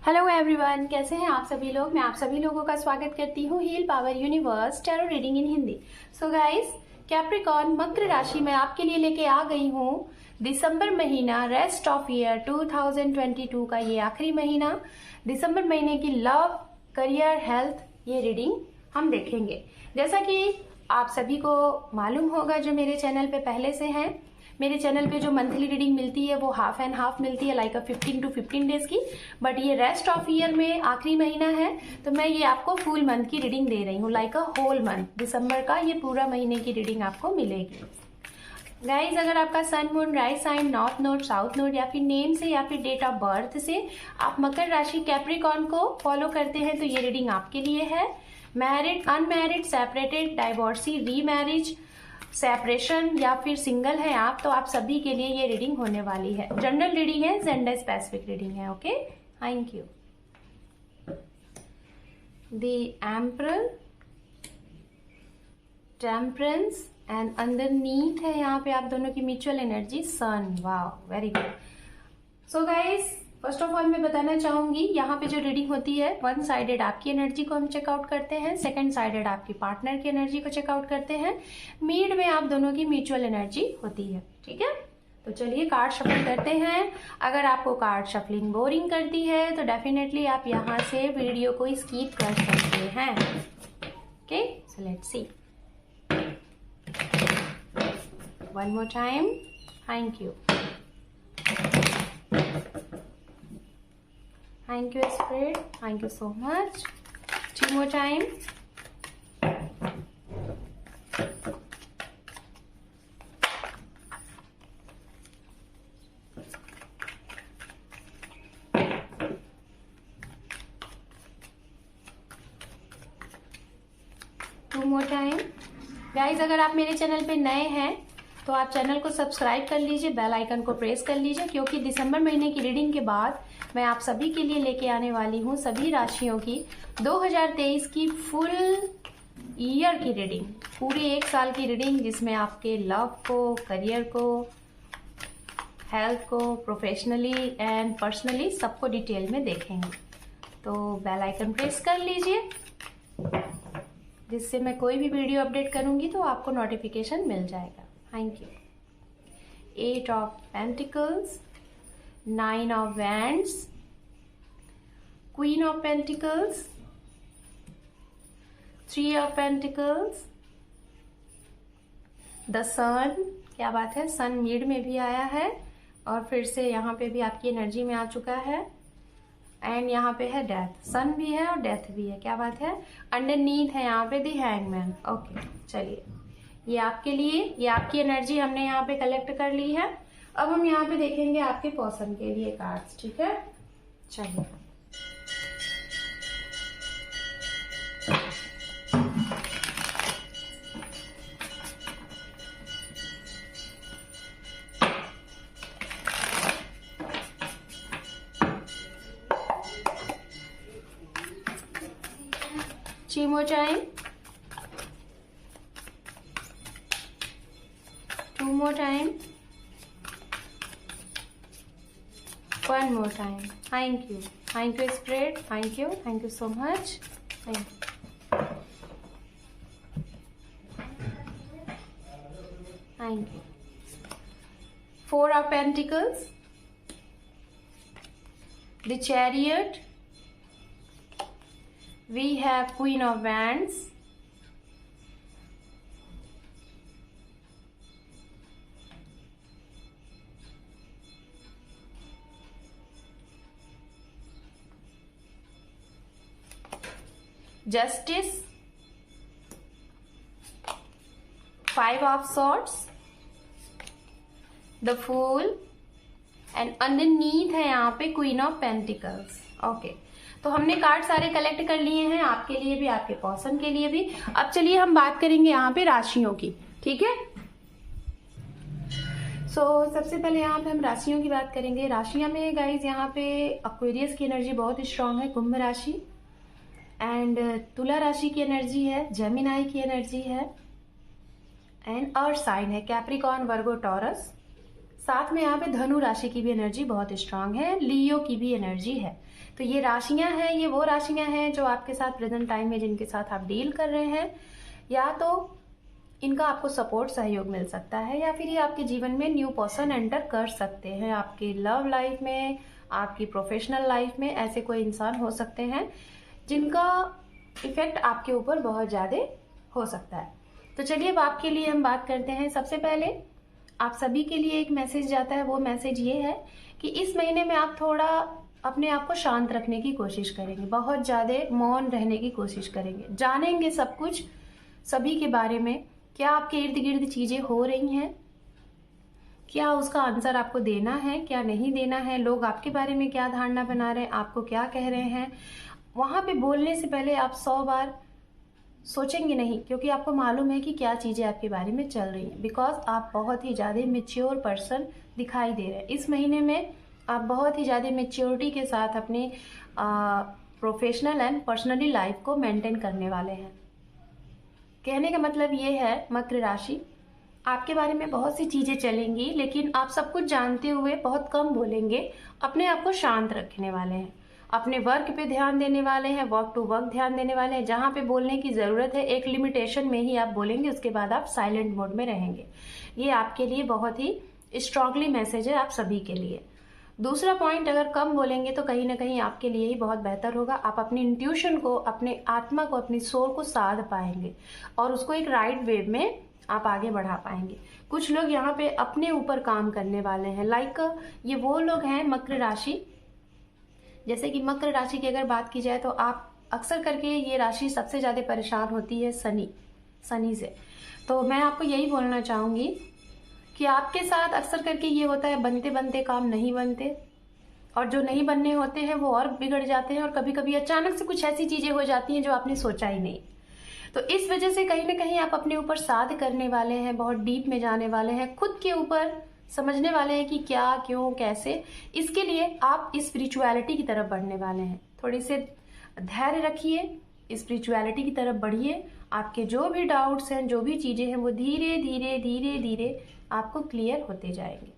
Hello everyone, कैसे हैं आप सभी लोग। मैं आप सभी लोगों का स्वागत करती हूँ heal power universe tarot reading in Hindi. So guys, Capricorn मकर राशि में आपके लिए लेके आ गई हूँ दिसंबर महीना, रेस्ट ऑफ ईयर 2022 का ये आखिरी महीना, दिसंबर महीने की लव, करियर, हेल्थ, ये रीडिंग हम देखेंगे। जैसा कि आप सभी को मालूम होगा, जो मेरे चैनल पे पहले से हैं, मेरे चैनल पे जो मंथली रीडिंग मिलती है वो हाफ एंड हाफ मिलती है, लाइक 15 to 15 डेज की। बट ये रेस्ट ऑफ ईयर में आखिरी महीना है, तो मैं ये आपको फुल मंथ की रीडिंग दे रही हूँ, लाइक होल मंथ, दिसंबर का ये पूरा महीने की रीडिंग आपको मिलेगी। गाइज, अगर आपका sun, moon, rise sign, north node, south node या फिर नेम से या फिर डेट ऑफ बर्थ से आप मकर राशि कैप्रिकॉर्न को फॉलो करते हैं तो ये रीडिंग आपके लिए है। Married, unmarried, separated, divorcee, remarriage, separation या फिर सिंगल है आप, तो आप सभी के लिए ये रीडिंग होने वाली है। जनरल रीडिंग है, जेंडर स्पेसिफिक रीडिंग है। Okay, thank you. The emperor, temperance and underneath है यहाँ पे आप दोनों की म्यूचुअल एनर्जी सन। वाह, very good. So guys, first of all मैं बताना चाहूंगी, यहाँ पे जो रीडिंग होती है, वन साइडेड आपकी एनर्जी को हम चेकआउट करते हैं, सेकंड साइडेड आपकी पार्टनर की एनर्जी को चेकआउट करते हैं, मिड में आप दोनों की म्यूचुअल एनर्जी होती है। ठीक है, तो चलिए कार्ड शफल करते हैं। अगर आपको कार्ड शफलिंग बोरिंग करती है तो डेफिनेटली आप यहाँ से वीडियो को स्किप कर सकते हैं। Okay, so let's see one more time. Thank you, thank you spirit, thank you so much. Two more time. Two more time. Guys, अगर आप मेरे चैनल पे नए हैं तो आप चैनल को सब्सक्राइब कर लीजिए, बेल आइकन को प्रेस कर लीजिए, क्योंकि दिसंबर महीने की रीडिंग के बाद मैं आप सभी के लिए लेके आने वाली हूँ सभी राशियों की 2023 की फुल ईयर की रीडिंग, पूरी एक साल की रीडिंग, जिसमें आपके लव को, करियर को, हेल्थ को, प्रोफेशनली एंड पर्सनली सबको डिटेल में देखेंगे। तो बेल आइकन प्रेस कर लीजिए, जिससे मैं कोई भी वीडियो अपडेट करूंगी तो आपको नोटिफिकेशन मिल जाएगा। Thank you. 8 of Pentacles, 9 of Wands, Queen of Pentacles, 3 of Pentacles, The Sun। क्या बात है, सन मिड में भी आया है और फिर से यहाँ पे भी आपकी एनर्जी में आ चुका है। एंड यहाँ पे है डेथ, सन भी है और डेथ भी है। क्या बात है, अंडरनीथ है यहाँ पे द हैंगमैन। ओके, चलिए, ये आपके लिए, ये आपकी एनर्जी हमने यहाँ पे कलेक्ट कर ली है। अब हम यहाँ पे देखेंगे आपके पर्सन के लिए कार्ड्स। ठीक है, चलिए। Two more time. Two more time. One more time. Thank you. Thank you, Spirit. Thank you. Thank you so much. Thank you. Thank you. 4 of Pentacles. The Chariot. We have Queen of Wands. Justice, 5 of Swords, The Fool and underneath है यहाँ पे Queen of Pentacles। Okay, तो हमने card सारे collect कर लिए हैं, आपके लिए भी, आपके पर्सन के लिए भी। अब चलिए हम बात करेंगे यहाँ पे राशियों की। ठीक है, सबसे पहले यहाँ पे हम राशियों की बात करेंगे। राशियां में गाइज यहाँ पे एक्वेरियस की एनर्जी बहुत स्ट्रांग है, कुंभ राशि, एंड तुला राशि की एनर्जी है, जेमिनाई की एनर्जी है, एंड अर्थ साइन है कैप्रिकॉर्न, वर्गो, टॉरस, साथ में यहाँ पे धनु राशि की भी एनर्जी बहुत स्ट्रांग है, लियो की भी एनर्जी है। तो ये राशियां हैं, ये वो राशियां हैं जो आपके साथ प्रेजेंट टाइम में जिनके साथ आप डील कर रहे हैं, या तो इनका आपको सपोर्ट सहयोग मिल सकता है, या फिर ये आपके जीवन में न्यू पर्सन एंटर कर सकते हैं। आपकी लव लाइफ में, आपकी प्रोफेशनल लाइफ में ऐसे कोई इंसान हो सकते हैं जिनका इफेक्ट आपके ऊपर बहुत ज़्यादा हो सकता है। तो चलिए अब आपके लिए हम बात करते हैं। सबसे पहले आप सभी के लिए एक मैसेज जाता है, वो मैसेज ये है कि इस महीने में आप थोड़ा अपने आप को शांत रखने की कोशिश करेंगे, बहुत ज़्यादा मौन रहने की कोशिश करेंगे, जानेंगे सब कुछ सभी के बारे में, क्या आपके इर्द गिर्द चीज़ें हो रही हैं, क्या उसका आंसर आपको देना है, क्या नहीं देना है, लोग आपके बारे में क्या धारणा बना रहे हैं, आपको क्या कह रहे हैं। वहाँ पे बोलने से पहले आप 100 बार सोचेंगे नहीं, क्योंकि आपको मालूम है कि क्या चीज़ें आपके बारे में चल रही हैं। बिकॉज आप बहुत ही ज़्यादा मेच्योर पर्सन दिखाई दे रहे हैं। इस महीने में आप बहुत ही ज़्यादा मेच्योरिटी के साथ अपनी प्रोफेशनल एंड पर्सनली लाइफ को मेंटेन करने वाले हैं। कहने का मतलब ये है मकर राशि, आपके बारे में बहुत सी चीज़ें चलेंगी, लेकिन आप सब कुछ जानते हुए बहुत कम बोलेंगे, अपने आप को शांत रखने वाले हैं, अपने वर्क पे ध्यान देने वाले हैं, वर्क टू वर्क ध्यान देने वाले हैं। जहाँ पे बोलने की ज़रूरत है एक लिमिटेशन में ही आप बोलेंगे, उसके बाद आप साइलेंट मोड में रहेंगे। ये आपके लिए बहुत ही स्ट्रांगली मैसेज है आप सभी के लिए। दूसरा पॉइंट, अगर कम बोलेंगे तो कहीं ना कहीं आपके लिए ही बहुत बेहतर होगा। आप अपनी इंट्यूशन को, अपने आत्मा को, अपनी सोल को साध पाएंगे और उसको एक राइट वे में आप आगे बढ़ा पाएंगे। कुछ लोग यहाँ पे अपने ऊपर काम करने वाले हैं। लाइक ये वो लोग हैं मकर राशि, जैसे कि मकर राशि की अगर बात की जाए तो आप अक्सर करके ये राशि सबसे ज़्यादा परेशान होती है शनि से। तो मैं आपको यही बोलना चाहूँगी कि आपके साथ अक्सर करके ये होता है, बनते बनते काम नहीं बनते, और जो नहीं बनने होते हैं वो और बिगड़ जाते हैं, और कभी कभी अचानक से कुछ ऐसी चीज़ें हो जाती हैं जो आपने सोचा ही नहीं। तो इस वजह से कहीं ना कहीं आप अपने ऊपर साध करने वाले हैं, बहुत डीप में जाने वाले हैं, खुद के ऊपर समझने वाले हैं कि क्या, क्यों, कैसे। इसके लिए आप स्पिरिचुअलिटी की तरफ बढ़ने वाले हैं। थोड़ी से धैर्य रखिए, स्पिरिचुअलिटी की तरफ बढ़िए। आपके जो भी डाउट्स हैं, जो भी चीज़ें हैं, वो धीरे धीरे धीरे धीरे आपको क्लियर होते जाएंगे।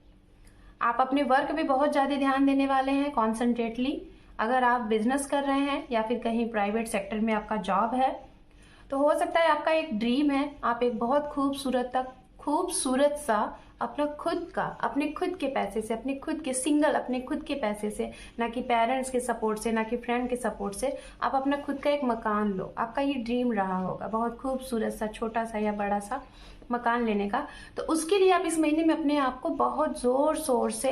आप अपने वर्क पे बहुत ज़्यादा ध्यान देने वाले हैं, कॉन्सेंट्रेटली। अगर आप बिजनेस कर रहे हैं या फिर कहीं प्राइवेट सेक्टर में आपका जॉब है, तो हो सकता है आपका एक ड्रीम है, आप एक बहुत खूबसूरत सा अपना खुद का, अपने खुद के पैसे से, अपने खुद के सिंगल, अपने खुद के पैसे से, ना कि पेरेंट्स के सपोर्ट से, ना कि फ्रेंड के सपोर्ट से, आप अपना खुद का एक मकान लो। आपका ये ड्रीम रहा होगा, बहुत खूबसूरत सा, छोटा सा या बड़ा सा मकान लेने का। तो उसके लिए आप इस महीने में अपने आप को बहुत जोर शोर से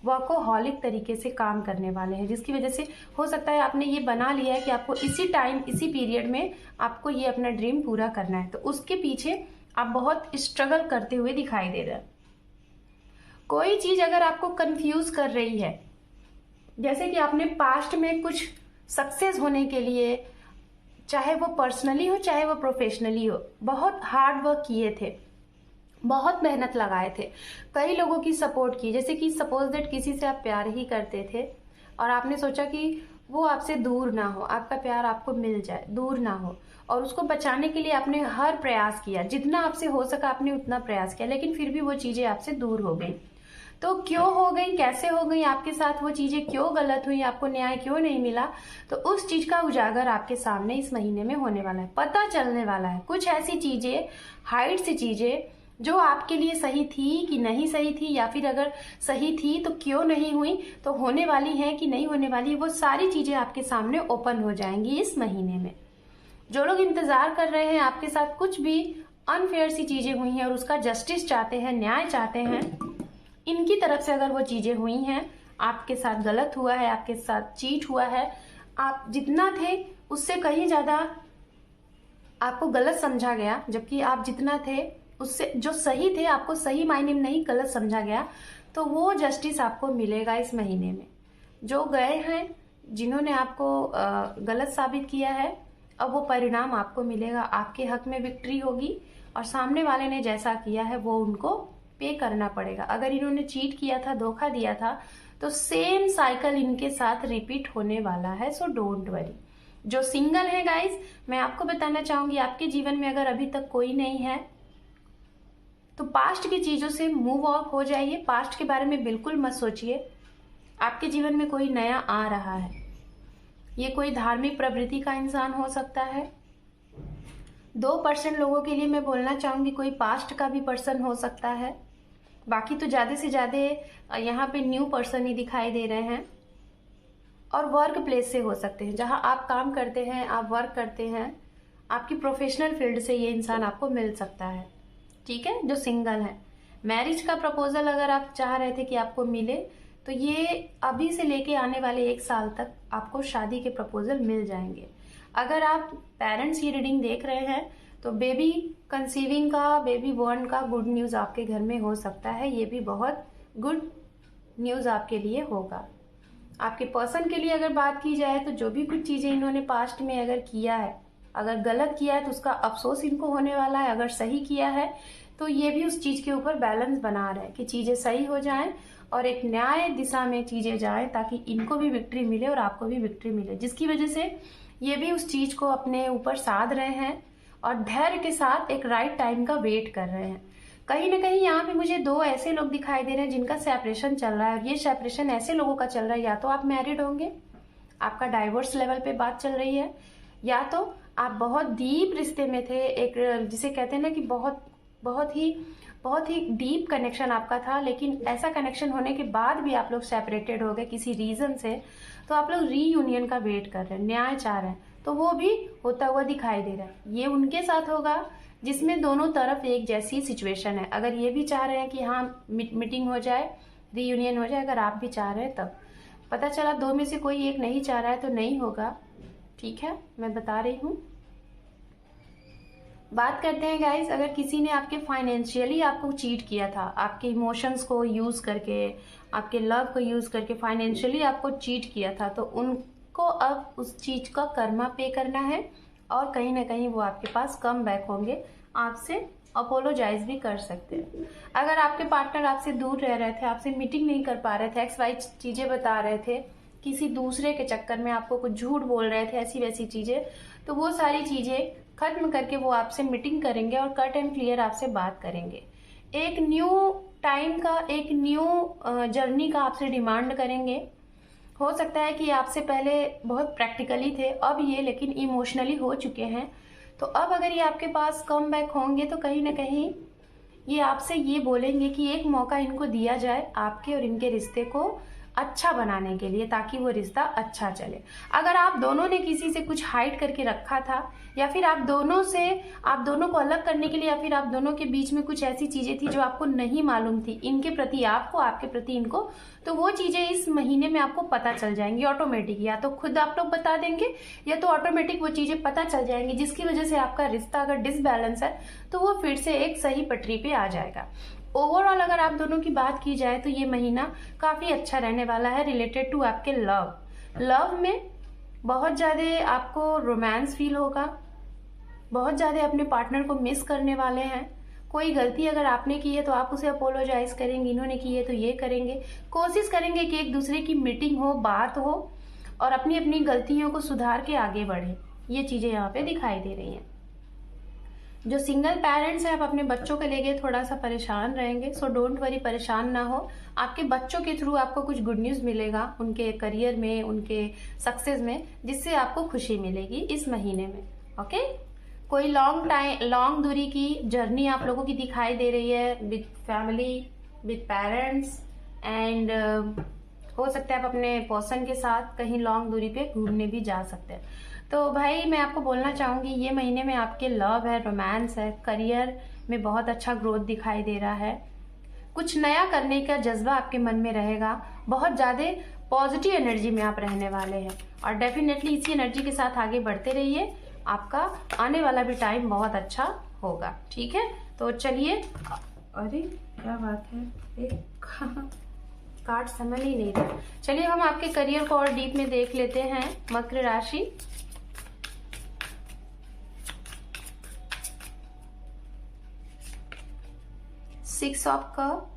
वर्कोहॉलिक तरीके से काम करने वाले हैं, जिसकी वजह से हो सकता है आपने ये बना लिया है कि आपको इसी टाइम, इसी पीरियड में आपको ये अपना ड्रीम पूरा करना है। तो उसके पीछे आप बहुत स्ट्रगल करते हुए दिखाई दे रहे हैं। कोई चीज अगर आपको कंफ्यूज कर रही है, जैसे कि आपने पास्ट में कुछ सक्सेस होने के लिए, चाहे वो पर्सनली हो चाहे वो प्रोफेशनली हो, बहुत हार्ड वर्क किए थे, बहुत मेहनत लगाए थे, कई लोगों की सपोर्ट की। जैसे कि सपोज दैट किसी से आप प्यार ही करते थे और आपने सोचा कि वो आपसे दूर ना हो, आपका प्यार आपको मिल जाए, दूर ना हो, और उसको बचाने के लिए आपने हर प्रयास किया, जितना आपसे हो सका आपने उतना प्रयास किया, लेकिन फिर भी वो चीजें आपसे दूर हो गई। तो क्यों हो गई, कैसे हो गई आपके साथ वो चीजें, क्यों गलत हुई, आपको न्याय क्यों नहीं मिला, तो उस चीज का उजागर आपके सामने इस महीने में होने वाला है, पता चलने वाला है। कुछ ऐसी चीजें, हाइड सी चीजें जो आपके लिए सही थी कि नहीं सही थी, या फिर अगर सही थी तो क्यों नहीं हुई, तो होने वाली है कि नहीं होने वाली, वो सारी चीजें आपके सामने ओपन हो जाएंगी इस महीने में। जो लोग इंतजार कर रहे हैं, आपके साथ कुछ भी अनफेयर सी चीजें हुई हैं और उसका जस्टिस चाहते हैं, न्याय चाहते हैं, इनकी तरफ से अगर वो चीजें हुई हैं, आपके साथ गलत हुआ है, आपके साथ चीट हुआ है, आप जितना थे उससे कहीं ज्यादा आपको गलत समझा गया, जबकि आप जितना थे उससे जो सही थे आपको सही मायने में नहीं गलत समझा गया, तो वो जस्टिस आपको मिलेगा इस महीने में। जो गए हैं, जिन्होंने आपको गलत साबित किया है, अब वो परिणाम आपको मिलेगा, आपके हक में विक्ट्री होगी, और सामने वाले ने जैसा किया है वो उनको पे करना पड़ेगा। अगर इन्होंने चीट किया था, धोखा दिया था, तो सेम साइकिल इनके साथ रिपीट होने वाला है। So don't worry. जो सिंगल है गाइस, मैं आपको बताना चाहूंगी, आपके जीवन में अगर अभी तक कोई नहीं है तो पास्ट की चीजों से मूव ऑफ हो जाइए, पास्ट के बारे में बिल्कुल मत सोचिए। आपके जीवन में कोई नया आ रहा है। ये कोई धार्मिक प्रवृत्ति का इंसान हो सकता है। 2% लोगों के लिए मैं बोलना चाहूंगी कोई पास्ट का भी पर्सन हो सकता है। बाकी तो ज्यादा से ज्यादा यहाँ पे न्यू पर्सन ही दिखाई दे रहे हैं। और वर्क प्लेस से हो सकते हैं, जहां आप काम करते हैं, आप वर्क करते हैं, आपकी प्रोफेशनल फील्ड से ये इंसान आपको मिल सकता है। ठीक है, जो सिंगल है, मैरिज का प्रपोजल अगर आप चाह रहे थे कि आपको मिले, तो ये अभी से लेके आने वाले 1 साल तक आपको शादी के प्रपोजल मिल जाएंगे। अगर आप पेरेंट्स की रीडिंग देख रहे हैं तो बेबी कंसीविंग का, बेबी बॉर्न का गुड न्यूज आपके घर में हो सकता है। ये भी बहुत गुड न्यूज आपके लिए होगा। आपके पर्सन के लिए अगर बात की जाए तो जो भी कुछ चीजें इन्होंने पास्ट में अगर किया है, अगर गलत किया है तो उसका अफसोस इनको होने वाला है। अगर सही किया है तो ये भी उस चीज के ऊपर बैलेंस बना रहे हैं कि चीजें सही हो जाएं और एक न्याय दिशा में चीजें जाएं, ताकि इनको भी विक्ट्री मिले और आपको भी विक्ट्री मिले, जिसकी वजह से ये भी उस चीज को अपने ऊपर साध रहे हैं और धैर्य के साथ एक राइट टाइम का वेट कर रहे हैं। कहीं ना कहीं यहाँ पे मुझे 2 ऐसे लोग दिखाई दे रहे हैं जिनका सेपरेशन चल रहा है, और ये सेपरेशन ऐसे लोगों का चल रहा है, या तो आप मैरिड होंगे, आपका डाइवोर्स लेवल पे बात चल रही है, या तो आप बहुत डीप रिश्ते में थे, एक जिसे कहते हैं ना कि बहुत ही डीप कनेक्शन आपका था, लेकिन ऐसा कनेक्शन होने के बाद भी आप लोग सेपरेटेड हो गए किसी रीजन से, तो आप लोग रीयूनियन का वेट कर रहे हैं, न्याय चाह रहे हैं, तो वो भी होता हुआ दिखाई दे रहा है। ये उनके साथ होगा जिसमें दोनों तरफ एक जैसी सिचुएशन है। अगर ये भी चाह रहे हैं कि हाँ मीटिंग हो जाए, रीयूनियन हो जाए, अगर आप भी चाह रहे हैं, तब पता चला 2 में से कोई एक नहीं चाह रहा है तो नहीं होगा। ठीक है, मैं बता रही हूँ। बात करते हैं गाइस, अगर किसी ने आपके फाइनेंशियली आपको चीट किया था, आपके इमोशंस को यूज करके, आपके लव को यूज करके फाइनेंशियली आपको चीट किया था, तो उनको अब उस चीज का कर्मा पे करना है और कहीं ना कहीं वो आपके पास कम बैक होंगे, आपसे अपोलोजाइज भी कर सकते हैं। अगर आपके पार्टनर आपसे दूर रह रहे थे, आपसे मीटिंग नहीं कर पा रहे थे, XY चीजें बता रहे थे, किसी दूसरे के चक्कर में आपको कुछ झूठ बोल रहे थे, ऐसी वैसी चीजें, तो वो सारी चीजें खत्म करके वो आपसे मीटिंग करेंगे और कट एंड क्लियर आपसे बात करेंगे। एक न्यू टाइम का, एक न्यू जर्नी का आपसे डिमांड करेंगे। हो सकता है कि आपसे पहले बहुत प्रैक्टिकली थे, अब ये लेकिन इमोशनली हो चुके हैं, तो अब अगर ये आपके पास कम बैक होंगे तो कहीं ना कहीं ये आपसे ये बोलेंगे कि एक मौका इनको दिया जाए आपके और इनके रिश्ते को अच्छा बनाने के लिए, ताकि वो रिश्ता अच्छा चले। अगर आप दोनों ने किसी से कुछ हाइड करके रखा था, या फिर आप दोनों को अलग करने के लिए, या फिर आप दोनों के बीच में कुछ ऐसी चीजें थी जो आपको नहीं मालूम थी, इनके प्रति आपको, आपके प्रति इनको, तो वो चीजें इस महीने में आपको पता चल जाएंगी ऑटोमेटिक। या तो खुद आप लोग बता देंगे या तो ऑटोमेटिक वो चीजें पता चल जाएंगी, जिसकी वजह से आपका रिश्ता अगर डिसबैलेंस है तो वो फिर से एक सही पटरी पे आ जाएगा। ओवरऑल अगर आप दोनों की बात की जाए तो ये महीना काफी अच्छा रहने वाला है रिलेटेड टू आपके लव में बहुत ज्यादा आपको रोमांस फील होगा, बहुत ज्यादा अपने पार्टनर को मिस करने वाले हैं। कोई गलती अगर आपने की है तो आप उसे अपोलोजाइज करेंगे, इन्होंने की है तो ये करेंगे, कोशिश करेंगे कि एक दूसरे की मीटिंग हो, बात हो और अपनी अपनी गलतियों को सुधार के आगे बढ़े। ये चीजें यहाँ पे दिखाई दे रही हैं। जो सिंगल पेरेंट्स हैं, आप अपने बच्चों को लेके थोड़ा सा परेशान रहेंगे, सो डोंट वरी, परेशान ना हो। आपके बच्चों के थ्रू आपको कुछ गुड न्यूज मिलेगा उनके करियर में, उनके सक्सेस में, जिससे आपको खुशी मिलेगी इस महीने में। ओके, कोई लॉन्ग दूरी की जर्नी आप लोगों की दिखाई दे रही है with family, with parents, and हो सकता है आप अपने पर्सन के साथ कहीं लॉन्ग दूरी पे घूमने भी जा सकते हैं। तो भाई मैं आपको बोलना चाहूंगी, ये महीने में आपके लव है, रोमांस है, करियर में बहुत अच्छा ग्रोथ दिखाई दे रहा है, कुछ नया करने का जज्बा आपके मन में रहेगा, बहुत ज्यादा पॉजिटिव एनर्जी में आप रहने वाले हैं और डेफिनेटली इसी एनर्जी के साथ आगे बढ़ते रहिए। आपका आने वाला भी टाइम बहुत अच्छा होगा। ठीक है, तो चलिए, अरे क्या बात है, एक कार्ड समझ ही नहीं रहा। चलिए हम आपके करियर को और डीप में देख लेते हैं। मकर राशि, six of cup,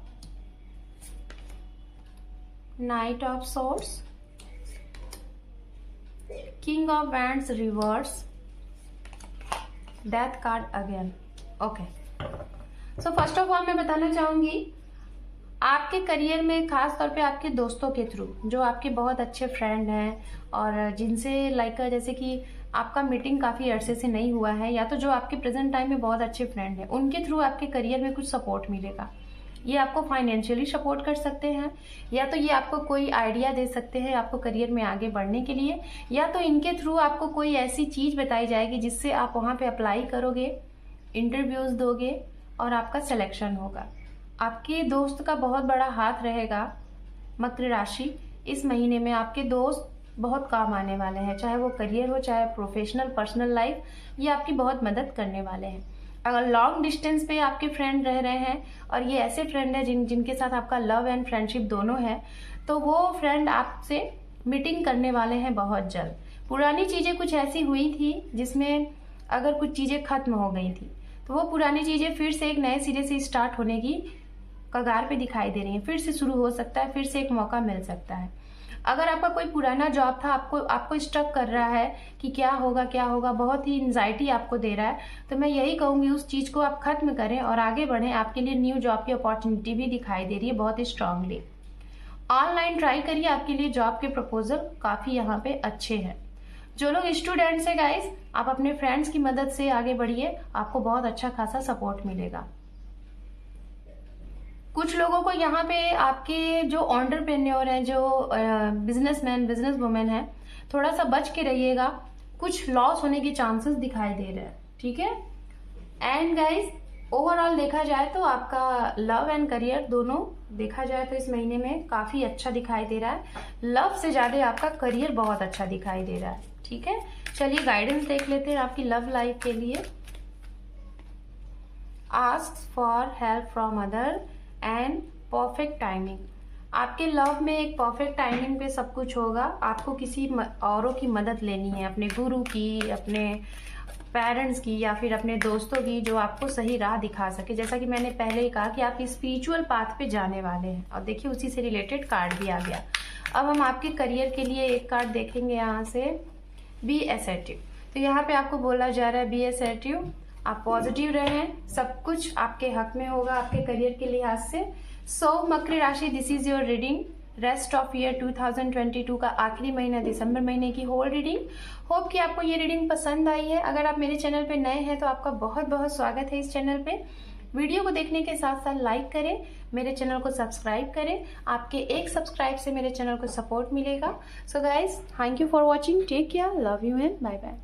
night of source, king of wands reverse, death card again. Okay, so first of all मैं बताना चाहूंगी आपके करियर में, खास तौर पे आपके दोस्तों के थ्रू, जो आपके बहुत अच्छे फ्रेंड हैं और जिनसे लाइक जैसे कि आपका मीटिंग काफी अरसे से नहीं हुआ है, या तो जो आपके प्रेजेंट टाइम में बहुत अच्छे फ्रेंड हैं, उनके थ्रू आपके करियर में कुछ सपोर्ट मिलेगा। ये आपको फाइनेंशियली सपोर्ट कर सकते हैं, या तो ये आपको कोई आइडिया दे सकते हैं आपको करियर में आगे बढ़ने के लिए, या तो इनके थ्रू आपको कोई ऐसी चीज बताई जाएगी जिससे आप वहां पे अप्लाई करोगे, इंटरव्यूज दोगे और आपका सिलेक्शन होगा। आपके दोस्त का बहुत बड़ा हाथ रहेगा मकर राशि। इस महीने में आपके दोस्त बहुत काम आने वाले हैं, चाहे वो करियर हो, चाहे प्रोफेशनल पर्सनल लाइफ, ये आपकी बहुत मदद करने वाले हैं। अगर लॉन्ग डिस्टेंस पे आपके फ्रेंड रह रहे हैं और ये ऐसे फ्रेंड है जिनके साथ आपका लव एंड फ्रेंडशिप दोनों है, तो वो फ्रेंड आपसे मीटिंग करने वाले हैं बहुत जल्द। पुरानी चीजें कुछ ऐसी हुई थी जिसमें अगर कुछ चीजें खत्म हो गई थी, तो वो पुरानी चीजें फिर से एक नए सिरे से स्टार्ट होने की कगार पे दिखाई दे रही हैं, फिर से शुरू हो सकता है, फिर से एक मौका मिल सकता है। अगर आपका कोई पुराना जॉब था, आपको स्टक कर रहा है कि क्या होगा, बहुत ही एंजाइटी आपको दे रहा है, तो मैं यही कहूंगी उस चीज को आप खत्म करें और आगे बढ़ें। आपके लिए न्यू जॉब की अपॉर्चुनिटी भी दिखाई दे रही है बहुत ही स्ट्रांगली। ऑनलाइन ट्राई करिए, आपके लिए जॉब के प्रपोजल काफी यहाँ पे अच्छे हैं। जो लोग स्टूडेंट्स हैं गाइस, आप अपने फ्रेंड्स की मदद से आगे बढ़िए, आपको बहुत अच्छा खासा सपोर्ट मिलेगा। कुछ लोगों को यहाँ पे आपके जो एंटरप्रेन्योर हैं, जो बिजनेसमैन बिजनेस वुमेन है, थोड़ा सा बच के रहिएगा, कुछ लॉस होने के चांसेस दिखाई दे रहे हैं, ठीक है। एंड गाइस, ओवरऑल देखा जाए तो आपका लव एंड करियर दोनों देखा जाए तो इस महीने में काफी अच्छा दिखाई दे रहा है। लव से ज्यादा आपका करियर बहुत अच्छा दिखाई दे रहा है, ठीक है। चलिए गाइडेंस देख लेते हैं आपकी लव लाइफ के लिए। Ask for help from other and perfect timing. आपके लव में एक परफेक्ट टाइमिंग पे सब कुछ होगा। आपको किसी औरों की मदद लेनी है, अपने गुरु की, अपने पेरेंट्स की, या फिर अपने दोस्तों की, जो आपको सही राह दिखा सके। जैसा कि मैंने पहले ही कहा कि आप स्पिरिचुअल पाथ पे जाने वाले हैं, और देखिए उसी से रिलेटेड कार्ड भी आ गया। अब हम आपके करियर के लिए एक कार्ड देखेंगे यहाँ से, बी असर्टिव। तो यहाँ पे आपको बोला जा रहा है बी असर्टिव, आप पॉजिटिव रहें, सब कुछ आपके हक में होगा आपके करियर के लिहाज से। सो मकर राशि, this is your reading rest of year 2022 का आखिरी महीना दिसंबर महीने की होल रीडिंग। होप कि आपको ये रीडिंग पसंद आई है। अगर आप मेरे चैनल पे नए हैं तो आपका बहुत बहुत स्वागत है इस चैनल पे। वीडियो को देखने के साथ साथ लाइक करें, मेरे चैनल को सब्सक्राइब करें। आपके एक सब्सक्राइब से मेरे चैनल को सपोर्ट मिलेगा। So guys, thank you for watching, take care, love you and bye bye.